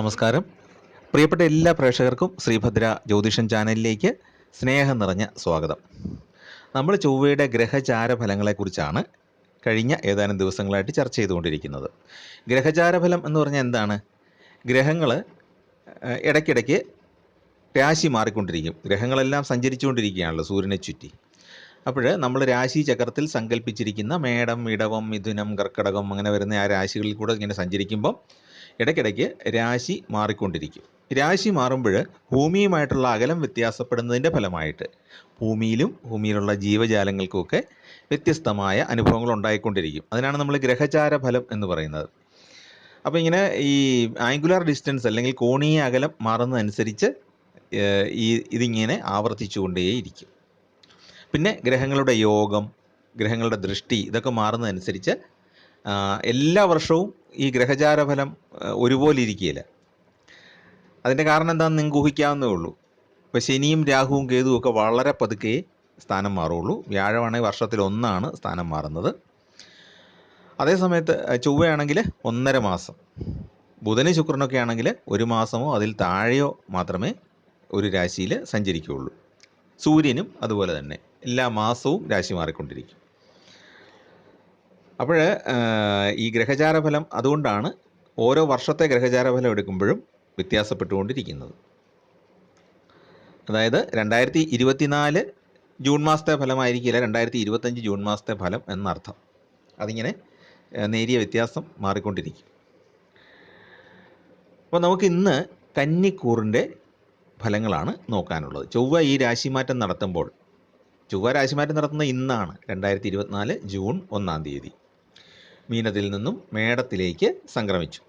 നമസ്കാരം. പ്രിയപ്പെട്ട എല്ലാ പ്രേക്ഷകർക്കും ശ്രീഭദ്ര ജ്യോതിഷം ചാനലിലേക്ക് സ്നേഹം നിറഞ്ഞ സ്വാഗതം. നമ്മൾ ചൊവ്വയുടെ ഗ്രഹചാര ഫലങ്ങളെക്കുറിച്ചാണ് കഴിഞ്ഞ ഏതാനും ദിവസങ്ങളായിട്ട് ചർച്ച ചെയ്തുകൊണ്ടിരിക്കുന്നത്. ഗ്രഹചാരഫലം എന്ന് പറഞ്ഞാൽ എന്താണ്? ഗ്രഹങ്ങൾ ഇടയ്ക്കിടയ്ക്ക് രാശി മാറിക്കൊണ്ടിരിക്കും. ഗ്രഹങ്ങളെല്ലാം സഞ്ചരിച്ചുകൊണ്ടിരിക്കുകയാണല്ലോ സൂര്യനെ ചുറ്റി. അപ്പോൾ നമ്മൾ രാശി ചക്രത്തിൽ സങ്കല്പിച്ചിരിക്കുന്ന മേടം, ഇടവം, മിഥുനം, കർക്കടകം അങ്ങനെ വരുന്ന ആ രാശികളിൽ കൂടെ ഇങ്ങനെ സഞ്ചരിക്കുമ്പം ഇടയ്ക്കിടയ്ക്ക് രാശി മാറിക്കൊണ്ടിരിക്കും. രാശി മാറുമ്പോൾ ഭൂമിയുമായിട്ടുള്ള അകലം വ്യത്യാസപ്പെടുന്നതിൻ്റെ ഫലമായിട്ട് ഭൂമിയിലുള്ള ജീവജാലങ്ങൾക്കുമൊക്കെ വ്യത്യസ്തമായ അനുഭവങ്ങൾ ഉണ്ടായിക്കൊണ്ടിരിക്കും. അതിനാണ് നമ്മൾ ഗ്രഹചാര ഫലം എന്ന് പറയുന്നത്. അപ്പോൾ ഇങ്ങനെ ഈ ആംഗുലാർ ഡിസ്റ്റൻസ് അല്ലെങ്കിൽ കോണീയ അകലം മാറുന്നതനുസരിച്ച് ഇതിങ്ങനെ ആവർത്തിച്ചുകൊണ്ടേയിരിക്കും. പിന്നെ ഗ്രഹങ്ങളുടെ യോഗം, ഗ്രഹങ്ങളുടെ ദൃഷ്ടി ഇതൊക്കെ മാറുന്നതനുസരിച്ച് എല്ലാ വർഷവും ഈ ഗ്രഹചാരഫലം ഒരുപോലെ ഇരിക്കുകയില്ല. അതിൻ്റെ കാരണം എന്താണെന്ന് നിങ്ങൾക്ക് ഊഹിക്കാവുന്നതേ ഉള്ളൂ. ഇപ്പോൾ ശനിയും രാഹുവും കേതുവും ഒക്കെ വളരെ പതുക്കെ സ്ഥാനം മാറുള്ളൂ. വ്യാഴമാണെങ്കിൽ വർഷത്തിൽ ഒന്നാണ് സ്ഥാനം മാറുന്നത്. അതേസമയത്ത് ചൊവ്വയാണെങ്കിൽ 1.5 മാസം, ബുധനും ശുക്രനൊക്കെ ആണെങ്കിൽ 1 മാസമോ അതിൽ താഴെയോ മാത്രമേ ഒരു രാശിയിൽ സഞ്ചരിക്കുകയുള്ളൂ. സൂര്യനും അതുപോലെ തന്നെ എല്ലാ മാസവും രാശി മാറിക്കൊണ്ടിരിക്കും. അപ്പോൾ ഈ ഗ്രഹചാരഫലം അതുകൊണ്ടാണ് ഓരോ വർഷത്തെ ഗ്രഹചാരഫലം എടുക്കുമ്പോഴും വ്യത്യാസപ്പെട്ടുകൊണ്ടിരിക്കുന്നത്. അതായത് 2024 ജൂൺ മാസത്തെ ഫലമായിരിക്കില്ല 2025 ജൂൺ മാസത്തെ ഫലം എന്നർത്ഥം. അതിങ്ങനെ നേരിയ വ്യത്യാസം മാറിക്കൊണ്ടിരിക്കും. അപ്പോൾ നമുക്ക് ഇന്ന് കന്നിക്കൂറിൻ്റെ ഫലങ്ങളാണ് നോക്കാനുള്ളത്. ചൊവ്വ ഈ രാശിമാറ്റം നടത്തുമ്പോൾ, ചൊവ്വ രാശിമാറ്റം നടത്തുന്നത് ഇന്നാണ് 2024 ജൂൺ 1-ാം തീയതി. മീനത്തിൽ നിന്നും മേടത്തിലേക്ക് സംക്രമിച്ചു.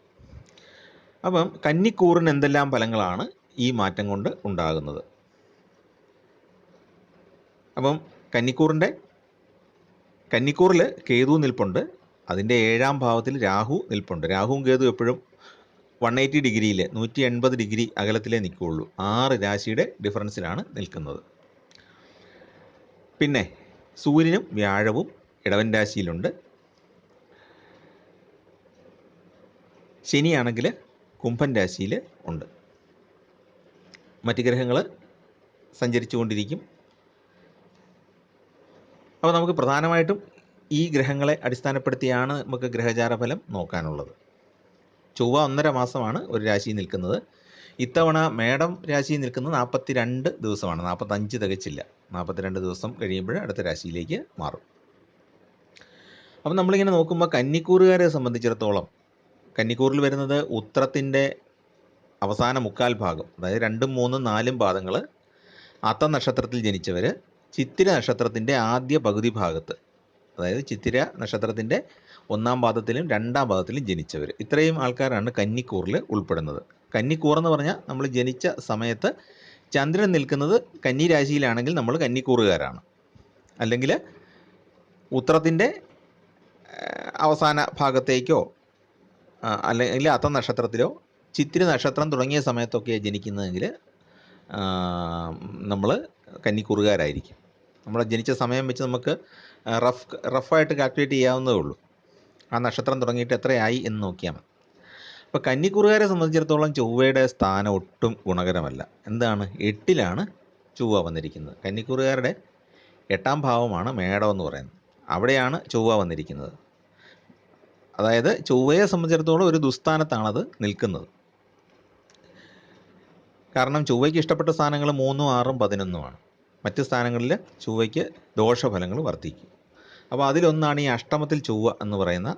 അപ്പം കന്നിക്കൂറിന് എന്തെല്ലാം ഫലങ്ങളാണ് ഈ മാറ്റം കൊണ്ട് ഉണ്ടാകുന്നത്? അപ്പം കന്നിക്കൂറിൽ കേതു നിൽപ്പുണ്ട്. അതിൻ്റെ 7-ാം ഭാവത്തിൽ രാഹു നിൽപ്പുണ്ട്. രാഹുവും കേതു എപ്പോഴും 180 ഡിഗ്രിയിൽ 180 ഡിഗ്രി അകലത്തിലേ നിൽക്കുകയുള്ളൂ. 6 രാശിയുടെ ഡിഫറൻസിലാണ് നിൽക്കുന്നത്. പിന്നെ സൂര്യനും വ്യാഴവും ഇടവൻ രാശിയിലുണ്ട്. ശനിയാണെങ്കിൽ കുംഭൻ രാശിയിൽ ഉണ്ട്. മറ്റ് ഗ്രഹങ്ങൾ സഞ്ചരിച്ചു കൊണ്ടിരിക്കും. അപ്പോൾ നമുക്ക് പ്രധാനമായിട്ടും ഈ ഗ്രഹങ്ങളെ അടിസ്ഥാനപ്പെടുത്തിയാണ് നമുക്ക് ഗ്രഹചാരഫലം നോക്കാനുള്ളത്. ചൊവ്വ 1.5 മാസമാണ് ഒരു രാശിയിൽ നിൽക്കുന്നത്. ഇത്തവണ മേടം രാശിയിൽ നിൽക്കുന്നത് 42 ദിവസമാണ്. 45 തികച്ചില്ല. 42 ദിവസം കഴിയുമ്പോൾ അടുത്ത രാശിയിലേക്ക് മാറും. അപ്പം നമ്മളിങ്ങനെ നോക്കുമ്പോൾ കന്നിക്കൂറുകാരെ സംബന്ധിച്ചിടത്തോളം, കന്നിക്കൂറിൽ വരുന്നത് ഉത്രത്തിൻ്റെ അവസാന 1/4 ഭാഗം, അതായത് 2, 3, 4 പാദങ്ങൾ അത്ത നക്ഷത്രത്തിൽ ജനിച്ചവർ, ചിത്തിര നക്ഷത്രത്തിൻ്റെ ആദ്യ പകുതി ഭാഗത്ത്, അതായത് ചിത്തിര നക്ഷത്രത്തിൻ്റെ 1-ാം പാദത്തിലും 2-ാം പാദത്തിലും ജനിച്ചവർ, ഇത്രയും ആൾക്കാരാണ് കന്നിക്കൂറിൽ ഉൾപ്പെടുന്നത്. കന്നിക്കൂർ എന്ന് പറഞ്ഞാൽ നമ്മൾ ജനിച്ച സമയത്ത് ചന്ദ്രൻ നിൽക്കുന്നത് കന്നി രാശിയിലാണെങ്കിൽ നമ്മൾ കന്നിക്കൂറുകാരാണ്. അല്ലെങ്കിൽ ഉത്രത്തിൻ്റെ അവസാന ഭാഗത്തേക്കോ അല്ലെങ്കിൽ അത്ത നക്ഷത്രത്തിലോ ചിത്തിര നക്ഷത്രം തുടങ്ങിയ സമയത്തൊക്കെ ജനിക്കുന്നതെങ്കിൽ നമ്മൾ കന്നിക്കൂറുകാരായിരിക്കും. നമ്മൾ ജനിച്ച സമയം വെച്ച് നമുക്ക് റഫായിട്ട് കാൽക്കുലേറ്റ് ചെയ്യാവുന്നതേ ഉള്ളൂ. ആ നക്ഷത്രം തുടങ്ങിയിട്ട് എത്രയായി എന്ന് നോക്കിയാൽ മതി. അപ്പോൾ കന്നിക്കൂറുകാരെ സംബന്ധിച്ചിടത്തോളം ചൊവ്വയുടെ സ്ഥാനം ഒട്ടും ഗുണകരമല്ല. എന്താണ്? 8-ലാണ് ചൊവ്വ വന്നിരിക്കുന്നത്. കന്നിക്കൂറുകാരുടെ 8-ാം ഭാവമാണ് മേടം എന്ന് പറയുന്നത്. അവിടെയാണ് ചൊവ്വ വന്നിരിക്കുന്നത്. അതായത് ചൊവ്വയെ സംബന്ധിച്ചിടത്തോളം ഒരു ദുസ്ഥാനത്താണത് നിൽക്കുന്നത്. കാരണം ചൊവ്വയ്ക്ക് ഇഷ്ടപ്പെട്ട സ്ഥാനങ്ങൾ 3, 6, 11 മറ്റ് സ്ഥാനങ്ങളിൽ ചൊവ്വയ്ക്ക് ദോഷഫലങ്ങൾ വർദ്ധിക്കും. അപ്പോൾ അതിലൊന്നാണ് ഈ അഷ്ടമത്തിൽ ചൊവ്വ എന്ന് പറയുന്ന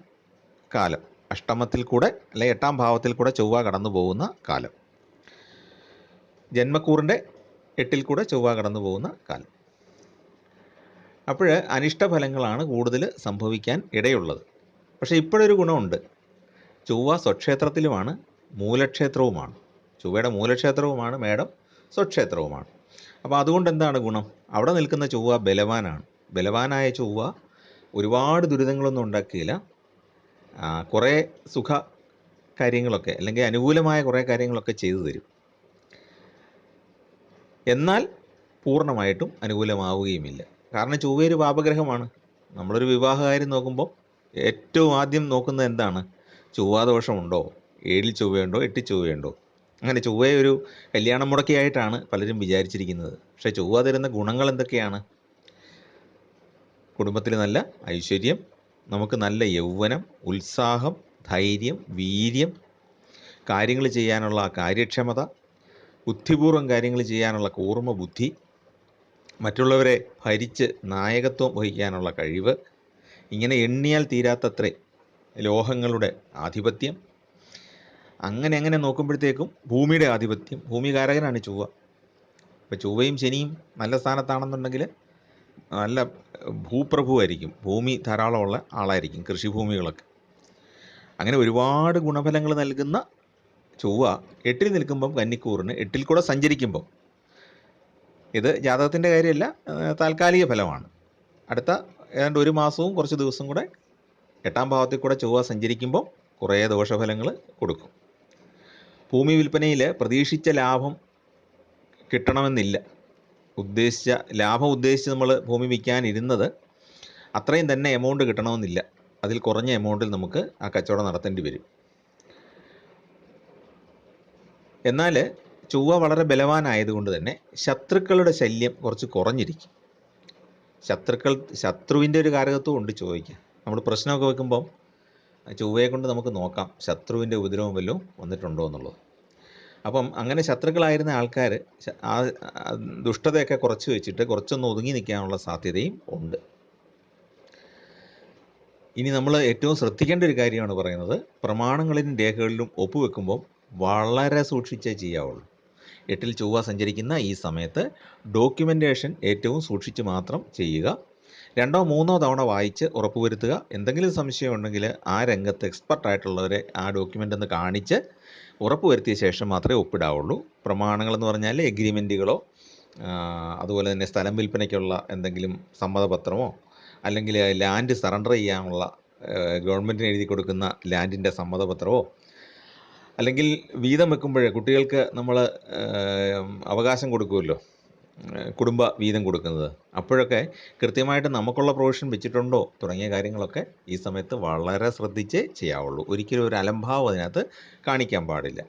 കാലം. അഷ്ടമത്തിൽ കൂടെ അല്ലെങ്കിൽ 8-ാം ഭാവത്തിൽ കൂടെ ചൊവ്വ കടന്നു പോകുന്ന കാലം. ജന്മക്കൂറിൻ്റെ 8-ൽ കൂടെ ചൊവ്വ കടന്നു പോകുന്ന കാലം. അപ്പോൾ അനിഷ്ടഫലങ്ങളാണ് കൂടുതൽ സംഭവിക്കാൻ ഇടയുള്ളത്. പക്ഷേ ഇപ്പോഴൊരു ഗുണമുണ്ട്. ചൊവ്വ സ്വക്ഷേത്രത്തിലുമാണ്, മൂലക്ഷേത്രവുമാണ്. ചൊവ്വയുടെ മൂലക്ഷേത്രവുമാണ് മേടം, സ്വക്ഷേത്രവുമാണ്. അപ്പോൾ അതുകൊണ്ട് എന്താണ് ഗുണം? അവിടെ നിൽക്കുന്ന ചൊവ്വ ബലവാനാണ്. ബലവാനായ ചൊവ്വ ഒരുപാട് ദുരിതങ്ങളൊന്നും ഉണ്ടാക്കിയില്ല. കുറേ സുഖ കാര്യങ്ങളൊക്കെ അല്ലെങ്കിൽ അനുകൂലമായ കുറേ കാര്യങ്ങളൊക്കെ ചെയ്തു തരും. എന്നാൽ പൂർണ്ണമായിട്ടും അനുകൂലമാവുകയുമില്ല. കാരണം ചൊവ്വ ഒരു പാപഗ്രഹമാണ്. നമ്മളൊരു വിവാഹകാര്യം നോക്കുമ്പോൾ ഏറ്റവും ആദ്യം നോക്കുന്നത് എന്താണ്? ചൊവ്വാദോഷമുണ്ടോ, 7-ൽ ചൊവ്വയുണ്ടോ, 8-ൽ ചൊവ്വയുണ്ടോ. അങ്ങനെ ചൊവ്വയെ ഒരു കല്യാണം മുടക്കിയായിട്ടാണ് പലരും വിചാരിച്ചിരിക്കുന്നത്. പക്ഷേ ചൊവ്വ തരുന്ന ഗുണങ്ങൾ എന്തൊക്കെയാണ്? കുടുംബത്തിൽ നല്ല ഐശ്വര്യം, നമുക്ക് നല്ല യൗവനം, ഉത്സാഹം, ധൈര്യം, വീര്യം, കാര്യങ്ങൾ ചെയ്യാനുള്ള കാര്യക്ഷമത, ബുദ്ധിപൂർവ്വം കാര്യങ്ങൾ ചെയ്യാനുള്ള കൂർമ്മ ബുദ്ധി, മറ്റുള്ളവരെ ഭരിച്ച് നായകത്വം വഹിക്കാനുള്ള കഴിവ്, ഇങ്ങനെ എണ്ണിയാൽ തീരാത്തത്രേ ലോഹങ്ങളുടെ ആധിപത്യം. അങ്ങനെ അങ്ങനെ നോക്കുമ്പോഴത്തേക്കും ഭൂമിയുടെ ആധിപത്യം, ഭൂമികാരകനാണ് ചൊവ്വ. ഇപ്പോൾ ചൊവ്വയും ശനിയും നല്ല സ്ഥാനത്താണെന്നുണ്ടെങ്കിൽ നല്ല ഭൂപ്രഭുവായിരിക്കും, ഭൂമി ധാരാളമുള്ള ആളായിരിക്കും, കൃഷിഭൂമികളൊക്കെ. അങ്ങനെ ഒരുപാട് ഗുണഫലങ്ങൾ നൽകുന്ന ചൊവ്വ 8ൽ നിൽക്കുമ്പം കന്നിക്കൂറിന് 8ൽ കൂടെ സഞ്ചരിക്കുമ്പം, ഇത് ജാതകത്തിൻ്റെ കാര്യമല്ല, താൽക്കാലിക ഫലമാണ്. അടുത്ത ഏതാണ്ട് 1 മാസവും കുറച്ച് ദിവസം കൂടെ 8ാം ഭാവത്തിൽ കൂടെ ചൊവ്വ സഞ്ചരിക്കുമ്പോൾ കുറേ ദോഷഫലങ്ങൾ കൊടുക്കും. ഭൂമി വിൽപ്പനയിൽ പ്രതീക്ഷിച്ച ലാഭം കിട്ടണമെന്നില്ല. ലാഭം ഉദ്ദേശിച്ച് നമ്മൾ ഭൂമി വിൽക്കാനിരുന്നത് അത്രയും തന്നെ എമൗണ്ട് കിട്ടണമെന്നില്ല. അതിൽ കുറഞ്ഞ എമൗണ്ടിൽ നമുക്ക് ആ കച്ചവടം നടത്തേണ്ടി വരും. എന്നാൽ ചൊവ്വ വളരെ ബലവാനായതുകൊണ്ട് തന്നെ ശത്രുക്കളുടെ ശല്യം കുറച്ച് കുറഞ്ഞിരിക്കും. ശത്രുവിൻ്റെ ഒരു കാരകത്വം ഉണ്ട് ചൊവ്വയ്ക്ക്. നമ്മൾ പ്രശ്നമൊക്കെ വെക്കുമ്പം ചൊവ്വയെ കൊണ്ട് നമുക്ക് നോക്കാം ശത്രുവിൻ്റെ ഉപദ്രവം വല്ലതും വന്നിട്ടുണ്ടോ എന്നുള്ളത്. അപ്പം അങ്ങനെ ശത്രുക്കളായിരുന്ന ആൾക്കാർ ആ ദുഷ്ടതയൊക്കെ കുറച്ച് വെച്ചിട്ട് കുറച്ചൊന്ന് ഒതുങ്ങി നിൽക്കാനുള്ള സാധ്യതയും ഉണ്ട്. ഇനി നമ്മൾ ഏറ്റവും ശ്രദ്ധിക്കേണ്ട ഒരു കാര്യമാണ് പറയുന്നത്, പ്രമാണങ്ങളിലും രേഖകളിലും ഒപ്പുവെക്കുമ്പോൾ വളരെ സൂക്ഷിച്ചേ ചെയ്യാവുള്ളൂ. 8ൽ ചൊവ്വ സഞ്ചരിക്കുന്ന ഈ സമയത്ത് ഡോക്യുമെൻറ്റേഷൻ ഏറ്റവും സൂക്ഷിച്ച് മാത്രം ചെയ്യുക. 2ഓ 3ഓ തവണ വായിച്ച് ഉറപ്പുവരുത്തുക. എന്തെങ്കിലും സംശയം ഉണ്ടെങ്കിൽ ആ രംഗത്ത് എക്സ്പെർട്ടായിട്ടുള്ളവരെ ആ ഡോക്യുമെൻ്റ് ഒന്ന് കാണിച്ച് ഉറപ്പുവരുത്തിയ ശേഷം മാത്രമേ ഒപ്പിടാവുള്ളൂ. പ്രമാണങ്ങളെന്ന് പറഞ്ഞാൽ എഗ്രിമെൻറ്റുകളോ അതുപോലെ തന്നെ സ്ഥലം വിൽപ്പനയ്ക്കുള്ള എന്തെങ്കിലും സമ്മതപത്രമോ അല്ലെങ്കിൽ ലാൻഡ് സറണ്ടർ ചെയ്യാനുള്ള ഗവൺമെൻറ്റിന് എഴുതി കൊടുക്കുന്ന ലാൻഡിൻ്റെ സമ്മതപത്രമോ, അല്ലെങ്കിൽ വീതം വെക്കുമ്പോൾ കുട്ടികൾക്ക് നമ്മൾ അവകാശം കൊടുക്കുമല്ലോ, കുടുംബ വീതം കൊടുക്കുന്നത്, അപ്പോഴൊക്കെ കൃത്യമായിട്ട് നമുക്കുള്ള പ്രൊവിഷൻ വെച്ചിട്ടുണ്ടോ തുടങ്ങിയ കാര്യങ്ങളൊക്കെ ഈ സമയത്ത് വളരെ ശ്രദ്ധിച്ചേ ചെയ്യാവുള്ളൂ. ഒരിക്കലും ഒരു അലംഭാവം അതിനകത്ത് കാണിക്കാൻ പാടില്ല.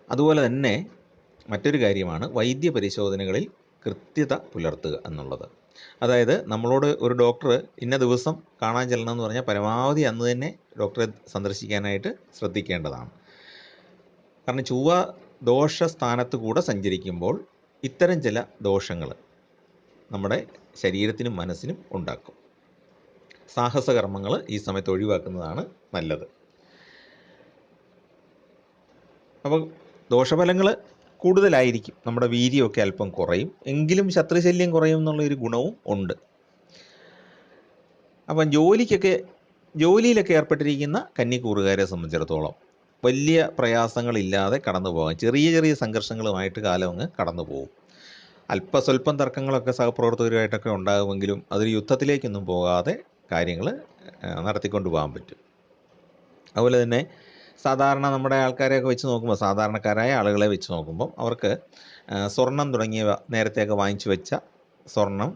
അതുപോലെ തന്നെ മറ്റൊരു കാര്യമാണ് വൈദ്യപരിശോധനകളിൽ കൃത്യത പുലർത്തുക എന്നുള്ളത്. അതായത് നമ്മളോട് ഒരു ഡോക്ടർ ഇന്ന ദിവസം കാണാൻ ചെല്ലണമെന്ന് പറഞ്ഞാൽ പരമാവധി അന്ന് തന്നെ ഡോക്ടറെ സന്ദർശിക്കാനായിട്ട് ശ്രദ്ധിക്കേണ്ടതാണ്. കാരണം ചൊവ്വ ദോഷസ്ഥാനത്ത് കൂടെ സഞ്ചരിക്കുമ്പോൾ ഇത്തരം ചില ദോഷങ്ങൾ നമ്മുടെ ശരീരത്തിനും മനസ്സിനും ഉണ്ടാക്കും. സാഹസകർമ്മങ്ങൾ ഈ സമയത്ത് ഒഴിവാക്കുന്നതാണ് നല്ലത്. അപ്പോൾ ദോഷഫലങ്ങൾ കൂടുതലായിരിക്കും, നമ്മുടെ വീര്യമൊക്കെ അല്പം കുറയും, എങ്കിലും ശത്രുശല്യം കുറയും എന്നുള്ളൊരു ഗുണവും ഉണ്ട്. അപ്പം ജോലിയിലൊക്കെ ഏർപ്പെട്ടിരിക്കുന്ന കന്നിക്കൂറുകാരെ സംബന്ധിച്ചിടത്തോളം വലിയ പ്രയാസങ്ങളില്ലാതെ കടന്നു പോകാം. ചെറിയ ചെറിയ സംഘർഷങ്ങളുമായിട്ട് കാലം അങ്ങ് കടന്നു പോകും. അല്പസ്വല്പം തർക്കങ്ങളൊക്കെ സഹപ്രവർത്തകരുമായിട്ടൊക്കെ ഉണ്ടാകുമെങ്കിലും അതൊരു യുദ്ധത്തിലേക്കൊന്നും പോകാതെ കാര്യങ്ങൾ നടത്തിക്കൊണ്ട് പോകാൻ പറ്റും. അതുപോലെ തന്നെ സാധാരണ നമ്മുടെ ആൾക്കാരെയൊക്കെ വെച്ച് നോക്കുമ്പോൾ, സാധാരണക്കാരായ ആളുകളെ വെച്ച് നോക്കുമ്പം അവർക്ക് സ്വർണം തുടങ്ങിയവ നേരത്തെയൊക്കെ വാങ്ങിച്ചു വെച്ച സ്വർണം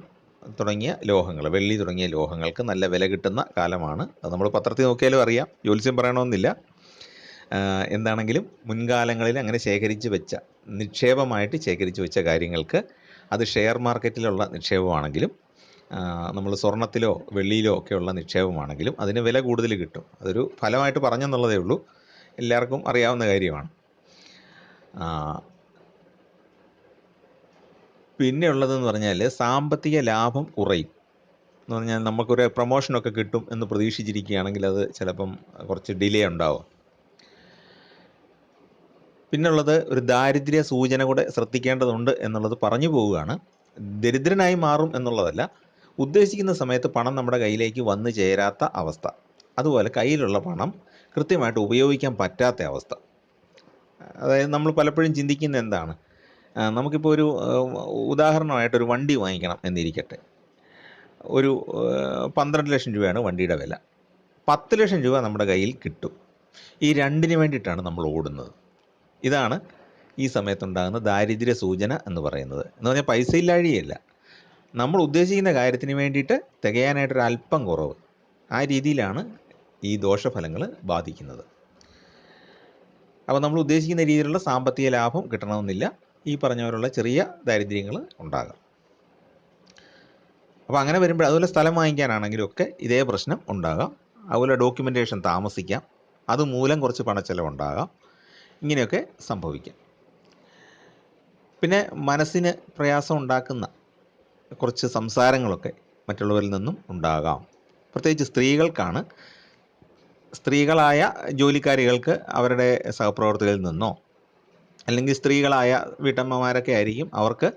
തുടങ്ങിയ ലോഹങ്ങൾ, വെള്ളി തുടങ്ങിയ ലോഹങ്ങൾക്ക് നല്ല വില കിട്ടുന്ന കാലമാണ്. അത് നമ്മൾ പത്രത്തിൽ നോക്കിയാലും അറിയാം, ജ്യോത്സ്യം പറയണമെന്നില്ല. എന്താണെങ്കിലും മുൻകാലങ്ങളിൽ അങ്ങനെ നിക്ഷേപമായിട്ട് ശേഖരിച്ച് വെച്ച കാര്യങ്ങൾക്ക്, അത് ഷെയർ മാർക്കറ്റിലുള്ള നിക്ഷേപമാണെങ്കിലും നമ്മൾ സ്വർണത്തിലോ വെള്ളിയിലോ ഒക്കെയുള്ള നിക്ഷേപമാണെങ്കിലും അതിന് വില കൂടുതൽ കിട്ടും. അതൊരു ഫലമായിട്ട് പറഞ്ഞെന്നുള്ളതേ ഉള്ളൂ, എല്ലാവർക്കും അറിയാവുന്ന കാര്യമാണ്. പിന്നെ ഉള്ളതെന്ന് പറഞ്ഞാൽ സാമ്പത്തിക ലാഭം കുറയും എന്ന് പറഞ്ഞാൽ, നമുക്കൊരു പ്രൊമോഷനൊക്കെ കിട്ടും എന്ന് പ്രതീക്ഷിച്ചിരിക്കുകയാണെങ്കിൽ അത് ചിലപ്പം കുറച്ച് ഡിലേ ഉണ്ടാവും. പിന്നുള്ളത് ഒരു ദാരിദ്ര്യ സൂചന കൂടെ ശ്രദ്ധിക്കേണ്ടതുണ്ട് എന്നുള്ളത് പറഞ്ഞു പോവുകയാണ്. ദരിദ്രനായി മാറും എന്നുള്ളതല്ല, ഉദ്ദേശിക്കുന്ന സമയത്ത് പണം നമ്മുടെ കയ്യിലേക്ക് വന്നു ചേരാത്ത അവസ്ഥ, അതുപോലെ കയ്യിലുള്ള പണം കൃത്യമായിട്ട് ഉപയോഗിക്കാൻ പറ്റാത്ത അവസ്ഥ. അതായത് നമ്മൾ പലപ്പോഴും ചിന്തിക്കുന്ന എന്താണ്, നമുക്കിപ്പോൾ ഒരു ഉദാഹരണമായിട്ടൊരു വണ്ടി വാങ്ങിക്കണം എന്നിരിക്കട്ടെ. ഒരു 12 ലക്ഷം രൂപയാണ് വണ്ടിയുടെ വില. 10 ലക്ഷം രൂപ നമ്മുടെ കയ്യിൽ കിട്ടും. ഈ രണ്ടിന് വേണ്ടിയിട്ടാണ് നമ്മൾ ഓടുന്നത്. ഇതാണ് ഈ സമയത്തുണ്ടാകുന്ന ദാരിദ്ര്യ സൂചന എന്ന് പറയുന്നത്. എന്ന് പറഞ്ഞാൽ പൈസ ഇല്ലാഴിയല്ല, നമ്മൾ ഉദ്ദേശിക്കുന്ന കാര്യത്തിന് വേണ്ടിയിട്ട് തികയാനായിട്ടൊരല്പം കുറവ്. ആ രീതിയിലാണ് ഈ ദോഷഫലങ്ങൾ ബാധിക്കുന്നത്. അപ്പോൾ നമ്മൾ ഉദ്ദേശിക്കുന്ന രീതിയിലുള്ള സാമ്പത്തിക ലാഭം കിട്ടണമെന്നില്ല. ഈ പറഞ്ഞ പോലുള്ള ചെറിയ ദാരിദ്ര്യങ്ങൾ ഉണ്ടാകാം. അപ്പോൾ അങ്ങനെ വരുമ്പോൾ അതുപോലെ സ്ഥലം വാങ്ങിക്കാനാണെങ്കിലും ഒക്കെ ഇതേ പ്രശ്നം ഉണ്ടാകാം. അതുപോലെ ഡോക്യുമെൻറ്റേഷൻ താമസിക്കാം, അതുമൂലം കുറച്ച് പണച്ചെലവുണ്ടാകാം. ഇങ്ങനെയൊക്കെ സംഭവിക്കാം. പിന്നെ മനസ്സിന് പ്രയാസം ഉണ്ടാക്കുന്ന കുറച്ച് സംസാരങ്ങളൊക്കെ മറ്റുള്ളവരിൽ നിന്നും ഉണ്ടാകാം. പ്രത്യേകിച്ച് സ്ത്രീകൾക്കാണ്. സ്ത്രീകളായ ജോലിക്കാരികൾക്ക് അവരുടെ സഹപ്രവർത്തകരിൽ നിന്നോ, അല്ലെങ്കിൽ സ്ത്രീകളായ വീട്ടമ്മമാരൊക്കെ ആയിരിക്കും, അവർക്ക്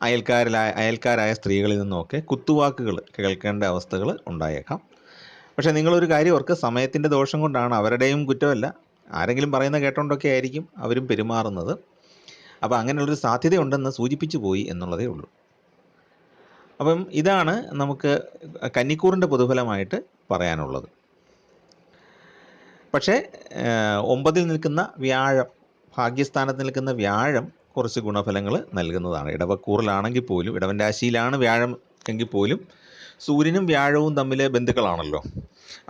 അയൽക്കാരായ സ്ത്രീകളിൽ നിന്നൊക്കെ കുത്തുവാക്കുകൾ കേൾക്കേണ്ട അവസ്ഥകൾ ഉണ്ടായേക്കാം. പക്ഷേ നിങ്ങളൊരു കാര്യം ഓർക്ക്, സമയത്തിൻ്റെ ദോഷം കൊണ്ടാണ്, അവരുടെയും കുറ്റമല്ല, ആരെങ്കിലും പറയുന്ന കേട്ടോണ്ടൊക്കെ ആയിരിക്കും അവരും പെരുമാറുന്നത്. അപ്പോൾ അങ്ങനെയുള്ളൊരു സാധ്യതയുണ്ടെന്ന് സൂചിപ്പിച്ചു പോയി എന്നുള്ളതേ ഉള്ളൂ. അപ്പം ഇതാണ് നമുക്ക് കന്നിക്കൂറിൻ്റെ പൊതുഫലമായിട്ട് പറയാനുള്ളത്. പക്ഷേ 9ൽ നിൽക്കുന്ന വ്യാഴം, ഭാഗ്യസ്ഥാനത്ത് നിൽക്കുന്ന വ്യാഴം കുറച്ച് ഗുണഫലങ്ങൾ നൽകുന്നതാണ്. ഇടവക്കൂറിലാണെങ്കിൽ പോലും, ഇടവൻ രാശിയിലാണ് വ്യാഴം എങ്കിൽ പോലും സൂര്യനും വ്യാഴവും തമ്മിൽ ബന്ധുക്കളാണല്ലോ.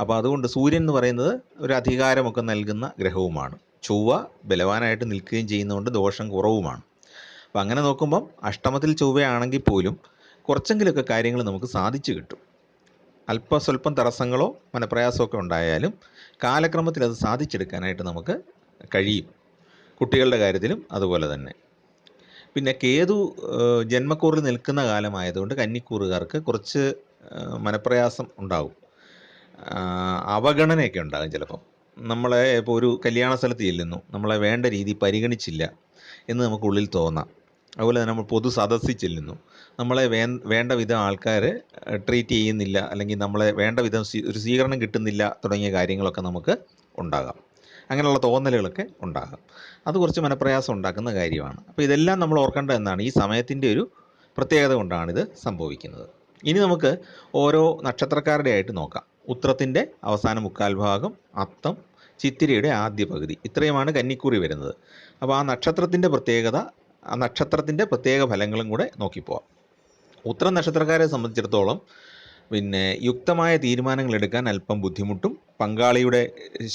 അപ്പോൾ അതുകൊണ്ട് സൂര്യൻ എന്ന് പറയുന്നത് ഒരു അധികാരമൊക്കെ നൽകുന്ന ഗ്രഹവുമാണ്. ചൊവ്വ ബലവാനായിട്ട് നിൽക്കുകയും ചെയ്യുന്നതുകൊണ്ട് ദോഷം കുറവുമാണ്. അപ്പോൾ അങ്ങനെ നോക്കുമ്പം അഷ്ടമത്തിൽ ചൊവ്വയാണെങ്കിൽ പോലും കുറച്ചെങ്കിലുമൊക്കെ കാര്യങ്ങൾ നമുക്ക് സാധിച്ചു കിട്ടും. അല്പസ്വല്പം തടസ്സങ്ങളോ മനപ്രയാസമൊക്കെ ഉണ്ടായാലും കാലക്രമത്തിൽ അത് സാധിച്ചെടുക്കാനായിട്ട് നമുക്ക് കഴിയും. കുട്ടികളുടെ കാര്യത്തിലും അതുപോലെ തന്നെ. പിന്നെ കേതു ജന്മക്കൂറിൽ നിൽക്കുന്ന കാലമായതുകൊണ്ട് കന്നിക്കൂറുകാർക്ക് കുറച്ച് മനപ്രയാസം ഉണ്ടാകും, അവഗണനയൊക്കെ ഉണ്ടാകും. ചിലപ്പം നമ്മളെ ഇപ്പോൾ ഒരു കല്യാണ സ്ഥലത്ത് ചെല്ലുന്നു, നമ്മളെ വേണ്ട രീതി പരിഗണിച്ചില്ല എന്ന് നമുക്കുള്ളിൽ തോന്നാം. അതുപോലെ തന്നെ നമ്മൾ പൊതു സദസ്സിൽ ചെല്ലുന്നു, നമ്മളെ വേണ്ട വിധം ആൾക്കാർ ട്രീറ്റ് ചെയ്യുന്നില്ല, അല്ലെങ്കിൽ നമ്മളെ വേണ്ട വിധം ഒരു സ്വീകരണം കിട്ടുന്നില്ല തുടങ്ങിയ കാര്യങ്ങളൊക്കെ നമുക്ക് ഉണ്ടാകാം. അങ്ങനെയുള്ള തോന്നലുകളൊക്കെ ഉണ്ടാകാം. അത് കുറച്ച് മനപ്രയാസം ഉണ്ടാക്കുന്ന കാര്യമാണ്. അപ്പോൾ ഇതെല്ലാം നമ്മൾ ഓർക്കേണ്ടത് എന്നാണ്, ഈ സമയത്തിൻ്റെ ഒരു പ്രത്യേകത കൊണ്ടാണിത് സംഭവിക്കുന്നത്. ഇനി നമുക്ക് ഓരോ നക്ഷത്രക്കാരുടെ ആയിട്ട് നോക്കാം. ഉത്രത്തിൻ്റെ അവസാന മുക്കാൽ ഭാഗം, അത്തം, ചിത്തിരയുടെ ആദ്യ പകുതി, ഇത്രയുമാണ് കന്നിക്കൂറി വരുന്നത്. അപ്പോൾ ആ നക്ഷത്രത്തിൻ്റെ പ്രത്യേകത, ആ നക്ഷത്രത്തിൻ്റെ പ്രത്യേക ഫലങ്ങളും കൂടെ നോക്കിപ്പോവാം. ഉത്രം നക്ഷത്രക്കാരെ സംബന്ധിച്ചിടത്തോളം പിന്നെ യുക്തമായ തീരുമാനങ്ങൾ എടുക്കാൻ അല്പം ബുദ്ധിമുട്ടും, പങ്കാളിയുടെ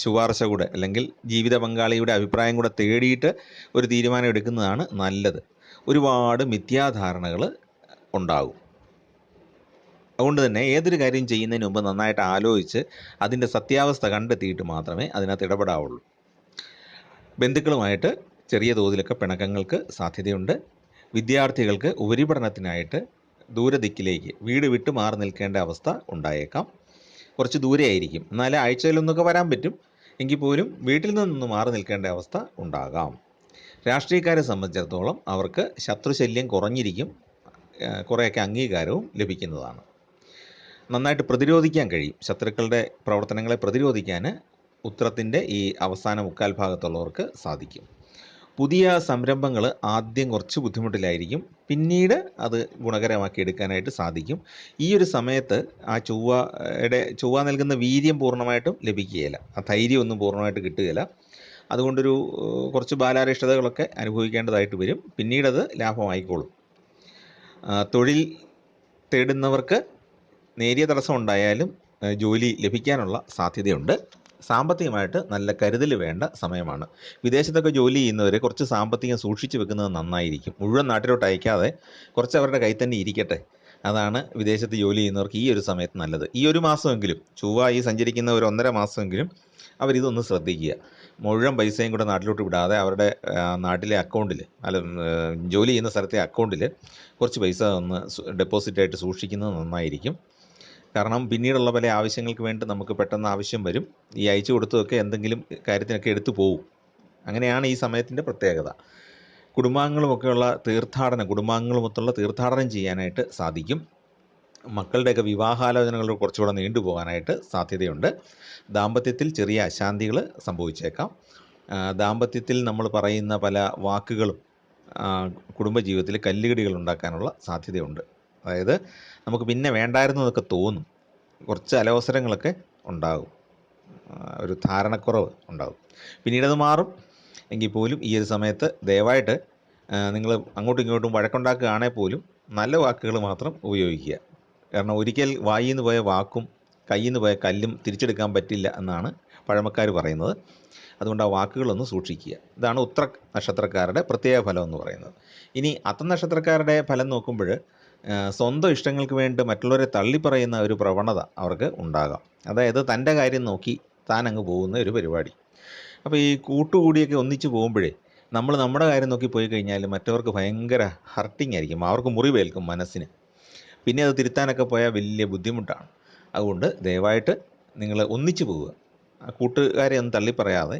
ശുപാർശ കൂടെ, അല്ലെങ്കിൽ ജീവിത പങ്കാളിയുടെ അഭിപ്രായം കൂടെ തേടിയിട്ട് ഒരു തീരുമാനം എടുക്കുന്നതാണ് നല്ലത്. ഒരുപാട് മിഥ്യാധാരണകൾ ഉണ്ടാകും. അതുകൊണ്ട് തന്നെ ഏതൊരു കാര്യം ചെയ്യുന്നതിന് മുമ്പ് നന്നായിട്ട് ആലോചിച്ച് അതിൻ്റെ സത്യാവസ്ഥ കണ്ടെത്തിയിട്ട് മാത്രമേ അതിനകത്ത് ഇടപെടാവുള്ളൂ. ബന്ധുക്കളുമായിട്ട് ചെറിയ തോതിലൊക്കെ പിണക്കങ്ങൾക്ക് സാധ്യതയുണ്ട്. വിദ്യാർത്ഥികൾക്ക് ഉപരിപഠനത്തിനായിട്ട് ദൂരദിക്കിലേക്ക് വീട് വിട്ട് മാറി നിൽക്കേണ്ട അവസ്ഥ ഉണ്ടായേക്കാം. കുറച്ച് ദൂരെ ആയിരിക്കും, എന്നാൽ ആഴ്ചയിലൊന്നൊക്കെ വരാൻ പറ്റും, എങ്കിൽ പോലും വീട്ടിൽ നിന്നൊന്ന് മാറി നിൽക്കേണ്ട അവസ്ഥ ഉണ്ടാകാം. രാഷ്ട്രീയക്കാരെ സംബന്ധിച്ചിടത്തോളം അവർക്ക് ശത്രുശല്യം കുറഞ്ഞിരിക്കും, കുറേയൊക്കെ അംഗീകാരവും ലഭിക്കുന്നതാണ്. നന്നായിട്ട് പ്രതിരോധിക്കാൻ കഴിയും, ശത്രുക്കളുടെ പ്രവർത്തനങ്ങളെ പ്രതിരോധിക്കാൻ ഉത്രത്തിൻ്റെ ഈ അവസാന മുക്കാൽ ഭാഗത്തുള്ളവർക്ക് സാധിക്കും. പുതിയ സംരംഭങ്ങൾ ആദ്യം കുറച്ച് ബുദ്ധിമുട്ടിലായിരിക്കും, പിന്നീട് അത് ഗുണകരമാക്കി എടുക്കാനായിട്ട് സാധിക്കും. ഈ ഒരു സമയത്ത് ആ ചൊവ്വ നൽകുന്ന വീര്യം പൂർണ്ണമായിട്ടും ലഭിക്കുകയില്ല, ആ ധൈര്യമൊന്നും പൂർണ്ണമായിട്ട് കിട്ടുകയില്ല. അതുകൊണ്ടൊരു കുറച്ച് ബാലാരിഷ്ടതകളൊക്കെ അനുഭവിക്കേണ്ടതായിട്ട് വരും. പിന്നീടത് ലാഭമായിക്കോളും. തൊഴിൽ തേടുന്നവർക്ക് നേരിയ തടസ്സം ഉണ്ടായാലും ജോലി ലഭിക്കാനുള്ള സാധ്യതയുണ്ട്. സാമ്പത്തികമായിട്ട് നല്ല കരുതൽ വേണ്ട സമയമാണ്. വിദേശത്തൊക്കെ ജോലി ചെയ്യുന്നവർ കുറച്ച് സാമ്പത്തികം സൂക്ഷിച്ച് വെക്കുന്നത് നന്നായിരിക്കും. മുഴുവൻ നാട്ടിലോട്ട് അയക്കാതെ കുറച്ച് അവരുടെ കയ്യിൽ തന്നെ ഇരിക്കട്ടെ. അതാണ് വിദേശത്ത് ജോലി ചെയ്യുന്നവർക്ക് ഈ ഒരു സമയത്ത് നല്ലത്. ഈ ഒരു മാസമെങ്കിലും, ചൊവ്വ ഈ സഞ്ചരിക്കുന്ന ഒരു 1.5 മാസമെങ്കിലും അവരിതൊന്ന് ശ്രദ്ധിക്കുക. മുഴുവൻ പൈസയും കൂടെ നാട്ടിലോട്ട് വിടാതെ അവരുടെ നാട്ടിലെ അക്കൗണ്ടിൽ, ജോലി ചെയ്യുന്ന സ്ഥലത്തെ അക്കൗണ്ടിൽ കുറച്ച് പൈസ ഒന്ന് ഡെപ്പോസിറ്റായിട്ട് സൂക്ഷിക്കുന്നത് നന്നായിരിക്കും. കാരണം പിന്നീടുള്ള പല ആവശ്യങ്ങൾക്ക് വേണ്ടി നമുക്ക് പെട്ടെന്ന് ആവശ്യം വരും. ഈ അയച്ചു കൊടുത്തതൊക്കെ എന്തെങ്കിലും കാര്യത്തിനൊക്കെ എടുത്തു പോകും. അങ്ങനെയാണ് ഈ സമയത്തിൻ്റെ പ്രത്യേകത. കുടുംബാംഗങ്ങളുമൊക്കെയുള്ള കുടുംബാംഗങ്ങളുമൊത്തുള്ള തീർത്ഥാടനം ചെയ്യാനായിട്ട് സാധിക്കും. മക്കളുടെയൊക്കെ വിവാഹാലോചനകൾ കുറച്ചുകൂടെ നീണ്ടുപോകാനായിട്ട് സാധ്യതയുണ്ട്. ദാമ്പത്യത്തിൽ ചെറിയ അശാന്തികൾ സംഭവിച്ചേക്കാം. ദാമ്പത്യത്തിൽ നമ്മൾ പറയുന്ന പല വാക്കുകളും കുടുംബജീവിതത്തിൽ കല്ലുകടികൾ ഉണ്ടാക്കാനുള്ള സാധ്യതയുണ്ട്. അതായത് നമുക്ക് പിന്നെ വേണ്ടായിരുന്നു എന്നൊക്കെ തോന്നും, കുറച്ച് അലവസരങ്ങളൊക്കെ ഉണ്ടാകും, ഒരു ധാരണക്കുറവ് ഉണ്ടാകും. പിന്നീടത് മാറും. എങ്കിൽ പോലും ഈ ഒരു സമയത്ത് ദയവായിട്ട് നിങ്ങൾ അങ്ങോട്ടും ഇങ്ങോട്ടും വഴക്കുണ്ടാക്കുകയാണെങ്കിൽ പോലും നല്ല വാക്കുകൾ മാത്രം ഉപയോഗിക്കുക. കാരണം ഒരിക്കൽ വായിൽ നിന്ന് പോയ വാക്കും കയ്യിൽ നിന്ന് പോയ കല്ലും തിരിച്ചെടുക്കാൻ പറ്റില്ല എന്നാണ് പഴമക്കാർ പറയുന്നത്. അതുകൊണ്ട് ആ വാക്കുകളൊന്ന് സൂക്ഷിക്കുക. ഇതാണ് ഉത്ര നക്ഷത്രക്കാരുടെ പ്രത്യേക ഫലം എന്ന് പറയുന്നത്. ഇനി അത്തം നക്ഷത്രക്കാരുടെ ഫലം നോക്കുമ്പോൾ സ്വന്തം ഇഷ്ടങ്ങൾക്ക് വേണ്ടി മറ്റുള്ളവരെ തള്ളിപ്പറയുന്ന ഒരു പ്രവണത അവർക്ക് ഉണ്ടാകാം. അതായത് തൻ്റെ കാര്യം നോക്കി താൻ അങ്ങ് പോകുന്ന ഒരു പരിപാടി. അപ്പോൾ ഈ കൂട്ടുകൂടിയൊക്കെ ഒന്നിച്ച് പോകുമ്പോഴേ നമ്മൾ നമ്മുടെ കാര്യം നോക്കി പോയി കഴിഞ്ഞാൽ മറ്റവർക്ക് ഭയങ്കര ഹർട്ടിങ് ആയിരിക്കും, അവർക്ക് മുറിവേൽക്കും മനസ്സിന്. പിന്നെ അത് തിരുത്താനൊക്കെ പോയാൽ വലിയ ബുദ്ധിമുട്ടാണ്. അതുകൊണ്ട് ദയവായിട്ട് നിങ്ങൾ ഒന്നിച്ചു പോവുക. ആ കൂട്ടുകാരെ ഒന്നും തള്ളിപ്പറയാതെ,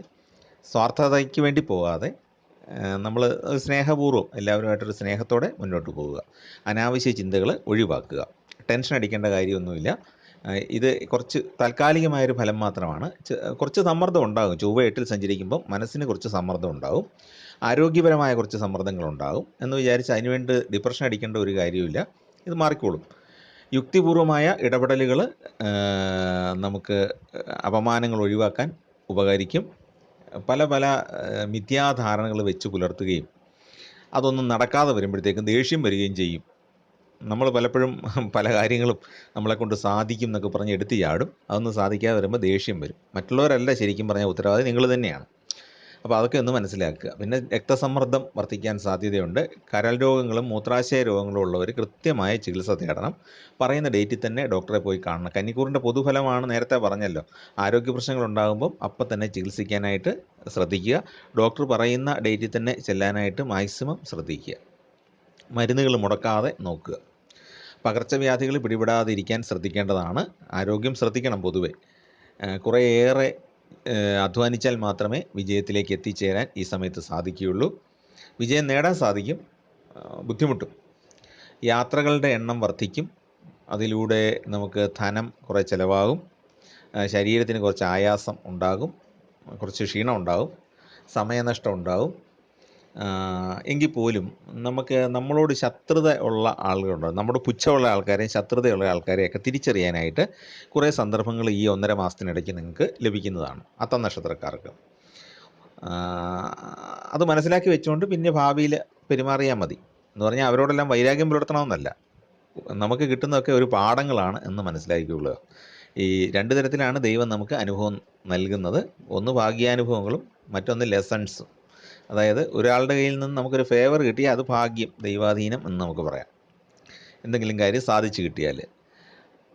സ്വാർത്ഥതയ്ക്ക് വേണ്ടി പോകാതെ നമ്മൾ സ്നേഹപൂർവ്വം എല്ലാവരുമായിട്ടൊരു സ്നേഹത്തോടെ മുന്നോട്ട് പോവുക. അനാവശ്യ ചിന്തകൾ ഒഴിവാക്കുക. ടെൻഷൻ അടിക്കേണ്ട കാര്യമൊന്നുമില്ല. ഇത് കുറച്ച് താൽക്കാലികമായൊരു ഫലം മാത്രമാണ്. കുറച്ച് സമ്മർദ്ദം ഉണ്ടാകും. ചൊവ്വ 8-ൽ സഞ്ചരിക്കുമ്പോൾ മനസ്സിന് കുറച്ച് സമ്മർദ്ദം ഉണ്ടാകും, ആരോഗ്യപരമായ കുറച്ച് സമ്മർദ്ദങ്ങളുണ്ടാകും. എന്ന് വിചാരിച്ച് അതിനുവേണ്ടി ഡിപ്രഷൻ അടിക്കേണ്ട ഒരു കാര്യമില്ല. ഇത് മാറിക്കോളും. യുക്തിപൂർവമായ ഇടപെടലുകൾ നമുക്ക് അപമാനങ്ങൾ ഒഴിവാക്കാൻ ഉപകരിക്കും. പല പല മിഥ്യാധാരണകൾ വെച്ച് പുലർത്തുകയും അതൊന്നും നടക്കാതെ വരുമ്പോഴത്തേക്കും ദേഷ്യം വരികയും ചെയ്യും. നമ്മൾ പലപ്പോഴും പല കാര്യങ്ങളും നമ്മളെക്കൊണ്ട് സാധിക്കും എന്നൊക്കെ പറഞ്ഞ് എടുത്ത് ചാടും. അതൊന്നും സാധിക്കാതെ വരുമ്പോൾ ദേഷ്യം വരും. മറ്റുള്ളവരല്ല ശരിക്കും പറഞ്ഞാൽ ഉത്തരവാദി, നിങ്ങൾ തന്നെയാണ്. അപ്പോൾ അതൊക്കെ ഒന്ന് മനസ്സിലാക്കുക. പിന്നെ രക്തസമ്മർദ്ദം വർദ്ധിക്കാൻ സാധ്യതയുണ്ട്. കരൾ രോഗങ്ങളും മൂത്രാശയ രോഗങ്ങളും ഉള്ളവർ കൃത്യമായ ചികിത്സ തേടണം. പറയുന്ന ഡേറ്റിൽ തന്നെ ഡോക്ടറെ പോയി കാണണം. കന്നിക്കൂറിൻ്റെ പൊതുഫലമാണ് നേരത്തെ പറഞ്ഞല്ലോ. ആരോഗ്യ പ്രശ്നങ്ങൾ ഉണ്ടാകുമ്പം അപ്പം തന്നെ ചികിത്സിക്കാനായിട്ട് ശ്രദ്ധിക്കുക. ഡോക്ടർ പറയുന്ന ഡേറ്റിൽ തന്നെ ചെല്ലാനായിട്ട് മാക്സിമം ശ്രദ്ധിക്കുക. മരുന്നുകൾ മുടക്കാതെ നോക്കുക. പകർച്ചവ്യാധികൾ പിടിപെടാതിരിക്കാൻ ശ്രദ്ധിക്കേണ്ടതാണ്. ആരോഗ്യം ശ്രദ്ധിക്കണം. പൊതുവെ കുറേയേറെ അധ്വാനിച്ചാൽ മാത്രമേ വിജയത്തിലേക്ക് എത്തിച്ചേരാൻ ഈ സമയത്ത് സാധിക്കുകയുള്ളൂ. വിജയം നേടാൻ സാധിക്കും, ബുദ്ധിമുട്ടും. യാത്രകളുടെ എണ്ണം വർദ്ധിക്കും. അതിലൂടെ നമുക്ക് ധനം കുറേ ചിലവാകും. ശരീരത്തിന് കുറച്ച് ആയാസം ഉണ്ടാകും, കുറച്ച് ക്ഷീണം ഉണ്ടാകും, സമയനഷ്ടം ഉണ്ടാകും. എങ്കിൽ പോലും നമുക്ക് നമ്മളോട് ശത്രുത ഉള്ള ആളുകളുണ്ട്. നമ്മുടെ പുച്ഛമുള്ള ആൾക്കാരെയും ശത്രുതയുള്ള ആൾക്കാരെയൊക്കെ തിരിച്ചറിയാനായിട്ട് കുറേ സന്ദർഭങ്ങൾ ഈ 1.5 മാസത്തിനിടയ്ക്ക് നിങ്ങൾക്ക് ലഭിക്കുന്നതാണ് അത്തം നക്ഷത്രക്കാർക്ക്. അത് മനസ്സിലാക്കി വെച്ചുകൊണ്ട് പിന്നെ ഭാവിയിൽ പെരുമാറിയാൽ മതി. എന്ന് പറഞ്ഞാൽ അവരോടെല്ലാം വൈരാഗ്യം പുലർത്തണമെന്നല്ല, നമുക്ക് കിട്ടുന്നതൊക്കെ ഒരു പാഠങ്ങളാണ് എന്ന് മനസ്സിലാക്കിക്കൊള്ളുക. ഈ 2 തരത്തിലാണ് ദൈവം നമുക്ക് അനുഭവം നൽകുന്നത്. ഒന്ന് ഭാഗ്യാനുഭവങ്ങളും മറ്റൊന്ന് ലെസൺസും. അതായത് ഒരാളുടെ കയ്യിൽ നിന്ന് നമുക്കൊരു ഫേവർ കിട്ടിയാൽ അത് ഭാഗ്യം, ദൈവാധീനം എന്ന് നമുക്ക് പറയാം. എന്തെങ്കിലും കാര്യം സാധിച്ചു കിട്ടിയാൽ.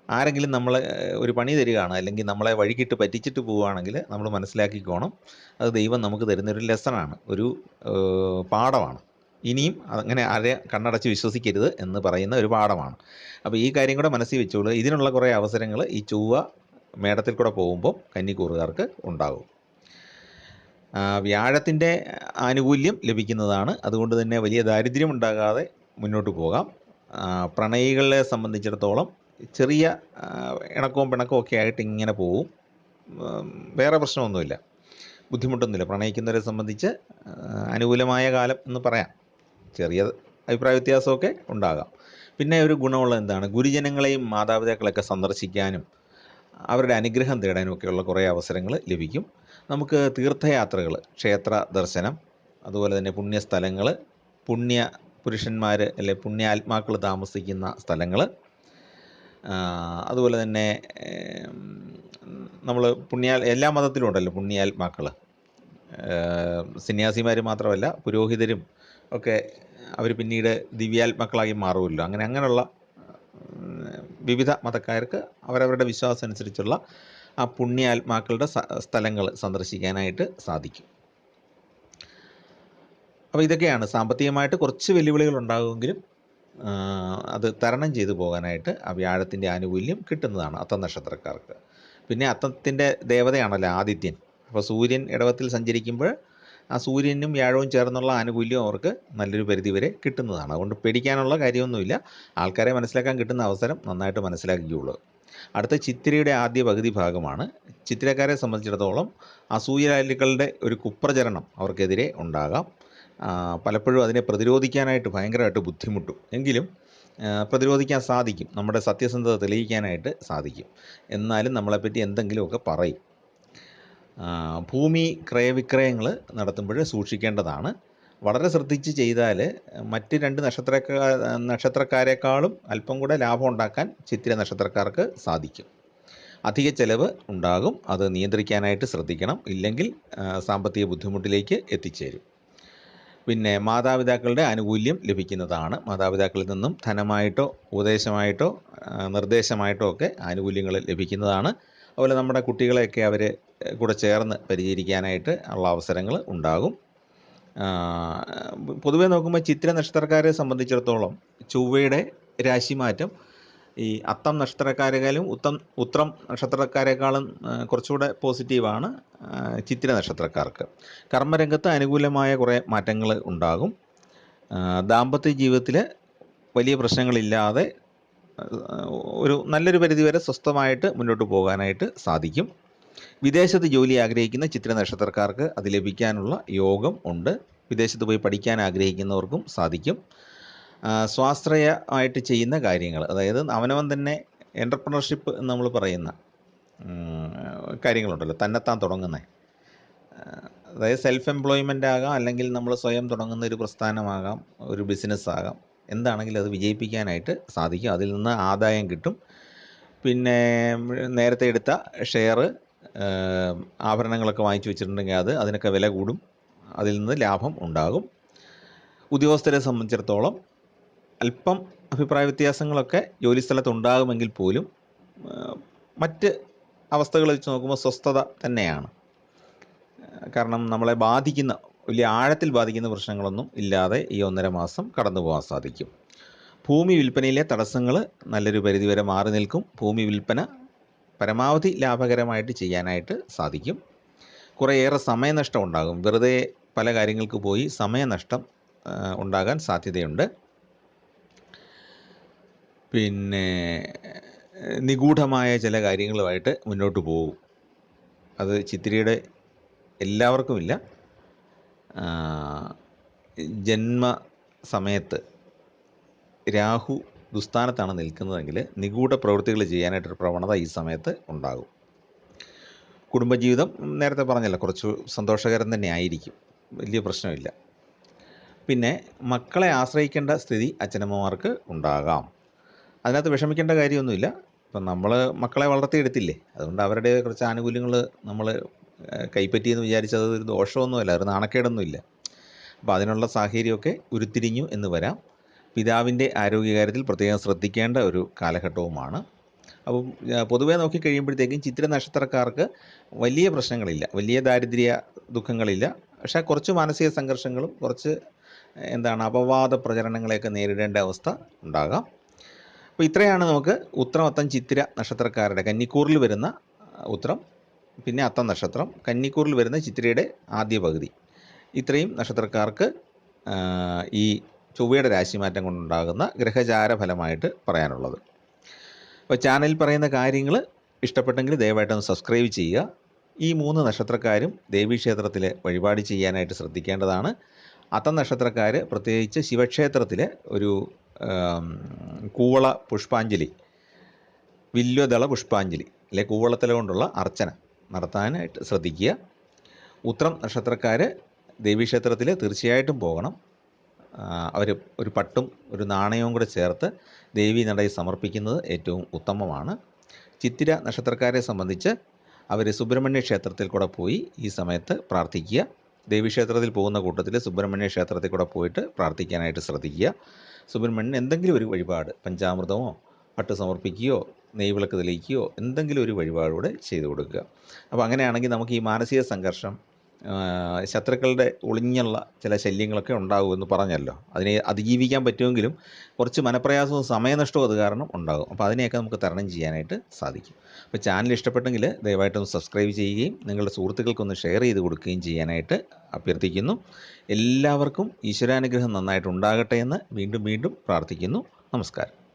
ആരെങ്കിലും നമ്മളെ ഒരു പണി തരികയാണ്, അല്ലെങ്കിൽ നമ്മളെ വഴിക്കിട്ട് പറ്റിച്ചിട്ട് പോവുകയാണെങ്കിൽ നമ്മൾ മനസ്സിലാക്കിക്കോണം, അത് ദൈവം നമുക്ക് തരുന്നൊരു ലെസണാണ്, ഒരു പാഠമാണ്. ഇനിയും അങ്ങനെ ആരെ കണ്ണടച്ച് വിശ്വസിക്കരുത് എന്ന് പറയുന്ന ഒരു പാഠമാണ്. അപ്പോൾ ഈ കാര്യം കൂടെ മനസ്സിൽ വെച്ചോളൂ. ഇതിനുള്ള കുറേ അവസരങ്ങൾ ഈ ചൊവ്വ മേടത്തിൽ കൂടെ പോകുമ്പോൾ കന്നിക്കൂറുകാർക്ക് ഉണ്ടാകും. വ്യാഴത്തിൻ്റെ ആനുകൂല്യം ലഭിക്കുന്നതാണ്. അതുകൊണ്ട് തന്നെ വലിയ ദാരിദ്ര്യം ഉണ്ടാകാതെ മുന്നോട്ട് പോകാം. പ്രണയികളെ സംബന്ധിച്ചിടത്തോളം ചെറിയ ഇണക്കവും പിണക്കവും ഒക്കെ ആയിട്ട് ഇങ്ങനെ പോവും. വേറെ പ്രശ്നമൊന്നുമില്ല, ബുദ്ധിമുട്ടൊന്നുമില്ല. പ്രണയിക്കുന്നവരെ സംബന്ധിച്ച് അനുകൂലമായ കാലം എന്ന് പറയാം. ചെറിയ അഭിപ്രായ വ്യത്യാസമൊക്കെ ഉണ്ടാകാം. പിന്നെ ഒരു ഗുണമുള്ളത് എന്താണ്, ഗുരുജനങ്ങളെയും മാതാപിതാക്കളെയൊക്കെ സന്ദർശിക്കാനും അവരുടെ അനുഗ്രഹം തേടാനും ഒക്കെയുള്ള കുറേ അവസരങ്ങൾ ലഭിക്കും. നമുക്ക് തീർത്ഥയാത്രകൾ, ക്ഷേത്ര ദർശനം, അതുപോലെ തന്നെ പുണ്യസ്ഥലങ്ങൾ, പുണ്യ പുരുഷന്മാർ അല്ലെ പുണ്യാത്മാക്കൾ താമസിക്കുന്ന സ്ഥലങ്ങൾ, അതുപോലെ തന്നെ നമ്മൾ എല്ലാ മതത്തിലും ഉണ്ടല്ലോ പുണ്യാത്മാക്കൾ. സന്യാസിമാർ മാത്രമല്ല, പുരോഹിതരും ഒക്കെ അവർ പിന്നീട് ദിവ്യാത്മാക്കളായി മാറുമല്ലോ. അങ്ങനെയുള്ള വിവിധ മതക്കാർക്ക് അവരവരുടെ വിശ്വാസം അനുസരിച്ചുള്ള ആ പുണ്യാത്മാക്കളുടെ സ്ഥലങ്ങൾ സന്ദർശിക്കാനായിട്ട് സാധിക്കും. അപ്പോൾ ഇതൊക്കെയാണ്. സാമ്പത്തികമായിട്ട് കുറച്ച് വെല്ലുവിളികൾ ഉണ്ടാകുമെങ്കിലും അത് തരണം ചെയ്തു പോകാനായിട്ട് ആ വ്യാഴത്തിൻ്റെ ആനുകൂല്യം കിട്ടുന്നതാണ് അത്തം നക്ഷത്രക്കാർക്ക്. പിന്നെ അത്തത്തിൻ്റെ ദേവതയാണല്ലോ ആദിത്യൻ. അപ്പോൾ സൂര്യൻ ഇടവത്തിൽ സഞ്ചരിക്കുമ്പോൾ ആ സൂര്യനും വ്യാഴവും ചേർന്നുള്ള ആനുകൂല്യം അവർക്ക് നല്ലൊരു പരിധിവരെ കിട്ടുന്നതാണ്. അതുകൊണ്ട് പേടിക്കാനുള്ള കാര്യമൊന്നുമില്ല. ആൾക്കാരെ മനസ്സിലാക്കാൻ കിട്ടുന്ന അവസരം നന്നായിട്ട് മനസ്സിലാക്കിയുള്ളൂ. അടുത്ത ചിത്തിരയുടെ ആദ്യ പകുതി ഭാഗമാണ്. ചിത്തിരക്കാരെ സംബന്ധിച്ചിടത്തോളം അസൂയാലുക്കളുടെ ഒരു കുപ്രചരണം അവർക്കെതിരെ ഉണ്ടാകാം. പലപ്പോഴും അതിനെ പ്രതിരോധിക്കാനായിട്ട് ഭയങ്കരമായിട്ട് ബുദ്ധിമുട്ടും. എങ്കിലും പ്രതിരോധിക്കാൻ സാധിക്കും, നമ്മുടെ സത്യസന്ധത തെളിയിക്കാനായിട്ട് സാധിക്കും. എന്നാലും നമ്മളെപ്പറ്റി എന്തെങ്കിലുമൊക്കെ പറയും. ഭൂമി ക്രയവിക്രയങ്ങൾ നടത്തുമ്പോൾ സൂക്ഷിക്കേണ്ടതാണ്. വളരെ ശ്രദ്ധിച്ച് ചെയ്താൽ മറ്റ് 2 നക്ഷത്രക്കാരെക്കാളും അല്പം കൂടെ ലാഭം ഉണ്ടാക്കാൻ ചിത്തിര നക്ഷത്രക്കാർക്ക് സാധിക്കും. അധിക ചെലവ് ഉണ്ടാകും. അത് നിയന്ത്രിക്കാനായിട്ട് ശ്രദ്ധിക്കണം. ഇല്ലെങ്കിൽ സാമ്പത്തിക ബുദ്ധിമുട്ടിലേക്ക് എത്തിച്ചേരും. പിന്നെ മാതാപിതാക്കളുടെ ആനുകൂല്യം ലഭിക്കുന്നതാണ്. മാതാപിതാക്കളിൽ നിന്നും ധനമായിട്ടോ ഉപദേശമായിട്ടോ നിർദ്ദേശമായിട്ടോ ഒക്കെ ആനുകൂല്യങ്ങൾ ലഭിക്കുന്നതാണ്. അതുപോലെ നമ്മുടെ കുട്ടികളെയൊക്കെ അവർ കൂടെ ചേർന്ന് പരിചരിക്കാനായിട്ട് ഉള്ള അവസരങ്ങൾ ഉണ്ടാകും. പൊതുവെ നോക്കുമ്പോൾ ചിത്തിര നക്ഷത്രക്കാരെ സംബന്ധിച്ചിടത്തോളം ചൊവ്വയുടെ രാശിമാറ്റം ഈ അത്തം നക്ഷത്രക്കാരെക്കാളും ഉത്രം നക്ഷത്രക്കാരെക്കാളും കുറച്ചുകൂടെ പോസിറ്റീവാണ് ചിത്തിര നക്ഷത്രക്കാർക്ക്. കർമ്മരംഗത്ത് അനുകൂലമായ കുറേ മാറ്റങ്ങൾ ഉണ്ടാകും. ദാമ്പത്യ ജീവിതത്തിൽ വലിയ പ്രശ്നങ്ങളില്ലാതെ ഒരു നല്ലൊരു പരിധിവരെ സ്വസ്ഥമായിട്ട് മുന്നോട്ട് പോകാനായിട്ട് സാധിക്കും. വിദേശത്ത് ജോലി ആഗ്രഹിക്കുന്ന ചിത്തിര നക്ഷത്രക്കാർക്ക് അത് ലഭിക്കാനുള്ള യോഗം ഉണ്ട്. വിദേശത്ത് പോയി പഠിക്കാൻ ആഗ്രഹിക്കുന്നവർക്കും സാധിക്കും. സ്വാശ്രയമായിട്ട് ചെയ്യുന്ന കാര്യങ്ങൾ, അതായത് അവനവൻ തന്നെ എൻ്റർപ്രണർഷിപ്പ് എന്ന് നമ്മൾ പറയുന്ന കാര്യങ്ങളുണ്ടല്ലോ, തന്നെത്താൻ തുടങ്ങുന്നത്, അതായത് സെൽഫ് എംപ്ലോയ്മെൻ്റ് ആകാം, അല്ലെങ്കിൽ നമ്മൾ സ്വയം തുടങ്ങുന്ന ഒരു പ്രസ്ഥാനമാകാം, ഒരു ബിസിനസ് ആകാം, എന്താണെങ്കിലും അത് വിജയിപ്പിക്കാനായിട്ട് സാധിക്കും. അതിൽ നിന്ന് ആദായം കിട്ടും. പിന്നെ നേരത്തെ എടുത്ത ഷെയർ, ആഭരണങ്ങളൊക്കെ വാങ്ങിച്ചു വെച്ചിട്ടുണ്ടെങ്കിൽ അതിനൊക്കെ വില കൂടും. അതിൽ നിന്ന് ലാഭം ഉണ്ടാകും. ഉദ്യോഗസ്ഥരെ സംബന്ധിച്ചിടത്തോളം അല്പം അഭിപ്രായ വ്യത്യാസങ്ങളൊക്കെ ജോലിസ്ഥലത്ത് ഉണ്ടാകുമെങ്കിൽ പോലും മറ്റ് അവസ്ഥകൾ വെച്ച് നോക്കുമ്പോൾ സ്വസ്ഥത തന്നെയാണ്. കാരണം നമ്മളെ ബാധിക്കുന്ന, വലിയ ആഴത്തിൽ ബാധിക്കുന്ന പ്രശ്നങ്ങളൊന്നും ഇല്ലാതെ ഈ 1.5 മാസം കടന്നു പോകാൻ സാധിക്കും. ഭൂമി വിൽപ്പനയിലെ തടസ്സങ്ങൾ നല്ലൊരു പരിധിവരെ മാറി നിൽക്കും. ഭൂമി വിൽപ്പന പരമാവധി ലാഭകരമായിട്ട് ചെയ്യാനായിട്ട് സാധിക്കും. കുറേയേറെ സമയനഷ്ടം ഉണ്ടാകും. വെറുതെ പല കാര്യങ്ങൾക്ക് പോയി സമയനഷ്ടം ഉണ്ടാകാൻ സാധ്യതയുണ്ട്. പിന്നെ നിഗൂഢമായ ചില കാര്യങ്ങളുമായിട്ട് മുന്നോട്ട് പോകും. അത് ചിത്തിരയുടെ എല്ലാവർക്കുമില്ല. ജന്മസമയത്ത് രാഹു ദുസ്ഥാനത്താണ് നിൽക്കുന്നതെങ്കിൽ നിഗൂഢ പ്രവൃത്തികൾ ചെയ്യാനായിട്ടൊരു പ്രവണത ഈ സമയത്ത് ഉണ്ടാകും. കുടുംബജീവിതം നേരത്തെ പറഞ്ഞല്ലോ, കുറച്ച് സന്തോഷകരം തന്നെ ആയിരിക്കും, വലിയ പ്രശ്നമില്ല. പിന്നെ മക്കളെ ആശ്രയിക്കേണ്ട സ്ഥിതി അച്ഛനമ്മമാർക്ക് ഉണ്ടാകാം. അതിനകത്ത് വിഷമിക്കേണ്ട കാര്യമൊന്നുമില്ല. ഇപ്പം നമ്മൾ മക്കളെ വളർത്തിയെടുത്തില്ലേ, അതുകൊണ്ട് അവരുടെ കുറച്ച് ആനുകൂല്യങ്ങൾ നമ്മൾ കൈപ്പറ്റിയെന്ന് വിചാരിച്ചത് ഒരു ദോഷമൊന്നുമല്ല, ഒരു നാണക്കേടൊന്നുമില്ല. അപ്പോൾ അതിനുള്ള സാഹചര്യമൊക്കെ ഉരുത്തിരിഞ്ഞു എന്ന് വരാം. പിതാവിൻ്റെ ആരോഗ്യകാര്യത്തിൽ പ്രത്യേകം ശ്രദ്ധിക്കേണ്ട ഒരു കാലഘട്ടവുമാണ്. അപ്പം പൊതുവെ നോക്കിക്കഴിയുമ്പോഴത്തേക്കും ചിത്തിര നക്ഷത്രക്കാർക്ക് വലിയ പ്രശ്നങ്ങളില്ല, വലിയ ദാരിദ്ര്യ ദുഃഖങ്ങളില്ല. പക്ഷേ കുറച്ച് മാനസിക സംഘർഷങ്ങളും കുറച്ച് അപവാദ പ്രചരണങ്ങളെയൊക്കെ നേരിടേണ്ട അവസ്ഥ ഉണ്ടാകാം. അപ്പോൾ ഇത്രയാണ് നമുക്ക് ഉത്രം, അത്തം, ചിത്തിര നക്ഷത്രക്കാരുടെ, കന്നിക്കൂറിൽ വരുന്ന ഉത്രം, പിന്നെ അത്തം നക്ഷത്രം, കന്നിക്കൂറിൽ വരുന്ന ചിത്തിരയുടെ ആദ്യ പകുതി, ഇത്രയും നക്ഷത്രക്കാർക്ക് ഈ ചൊവ്വയുടെ രാശിമാറ്റം കൊണ്ടുണ്ടാകുന്ന ഗ്രഹചാര ഫലമായിട്ട് പറയാനുള്ളത്. അപ്പോൾ ചാനലിൽ പറയുന്ന കാര്യങ്ങൾ ഇഷ്ടപ്പെട്ടെങ്കിൽ ദയവായിട്ടൊന്ന് സബ്സ്ക്രൈബ് ചെയ്യുക. ഈ 3 നക്ഷത്രക്കാരും ദേവീക്ഷേത്രത്തിൽ വഴിപാട് ചെയ്യാനായിട്ട് ശ്രദ്ധിക്കേണ്ടതാണ്. അത്തം നക്ഷത്രക്കാർ പ്രത്യേകിച്ച് ശിവക്ഷേത്രത്തിൽ ഒരു കൂവള പുഷ്പാഞ്ജലി, വില്വദള പുഷ്പാഞ്ജലി അല്ലെ കൂവളത്തല കൊണ്ടുള്ള അർച്ചന നടത്താനായിട്ട് ശ്രദ്ധിക്കുക. ഉത്രം നക്ഷത്രക്കാർ ദേവീക്ഷേത്രത്തിൽ തീർച്ചയായിട്ടും പോകണം. അവർ ഒരു പട്ടും ഒരു നാണയവും കൂടെ ചേർത്ത് ദേവീ നടയിൽ സമർപ്പിക്കുന്നത് ഏറ്റവും ഉത്തമമാണ്. ചിത്തിര നക്ഷത്രക്കാരെ സംബന്ധിച്ച് അവർ സുബ്രഹ്മണ്യ ക്ഷേത്രത്തിൽ കൂടെ പോയി ഈ സമയത്ത് പ്രാർത്ഥിക്കുക. ദേവീക്ഷേത്രത്തിൽ പോകുന്ന കൂട്ടത്തിൽ സുബ്രഹ്മണ്യ ക്ഷേത്രത്തിൽ കൂടെ പോയിട്ട് പ്രാർത്ഥിക്കാനായിട്ട് ശ്രദ്ധിക്കുക. സുബ്രഹ്മണ്യൻ എന്തെങ്കിലും ഒരു വഴിപാട്, പഞ്ചാമൃതമോ പട്ട് സമർപ്പിക്കുകയോ നെയ്വിളക്ക് തെളിയിക്കുകയോ എന്തെങ്കിലും ഒരു വഴിപാടുകൂടെ ചെയ്തു കൊടുക്കുക. അപ്പോൾ അങ്ങനെയാണെങ്കിൽ നമുക്ക് ഈ മാനസിക സംഘർഷം, ശത്രുക്കളുടെ ഒളിഞ്ഞുള്ള ചില ശല്യങ്ങളൊക്കെ ഉണ്ടാകുമെന്ന് പറഞ്ഞല്ലോ, അതിനെ അതിജീവിക്കാൻ പറ്റുമെങ്കിലും കുറച്ച് മനപ്രയാസവും സമയനഷ്ടവും അത് കാരണം ഉണ്ടാകും. അപ്പോൾ അതിനെയൊക്കെ നമുക്ക് തരണം ചെയ്യാനായിട്ട് സാധിക്കും. അപ്പോൾ ചാനൽ ഇഷ്ടപ്പെട്ടെങ്കിൽ ദയവായിട്ടൊന്ന് സബ്സ്ക്രൈബ് ചെയ്യുകയും നിങ്ങളുടെ സുഹൃത്തുക്കൾക്കൊന്ന് ഷെയർ ചെയ്ത് കൊടുക്കുകയും ചെയ്യാനായിട്ട് അഭ്യർത്ഥിക്കുന്നു. എല്ലാവർക്കും ഈശ്വരാനുഗ്രഹം നന്നായിട്ട് ഉണ്ടാകട്ടെ എന്ന് വീണ്ടും വീണ്ടും പ്രാർത്ഥിക്കുന്നു. നമസ്കാരം.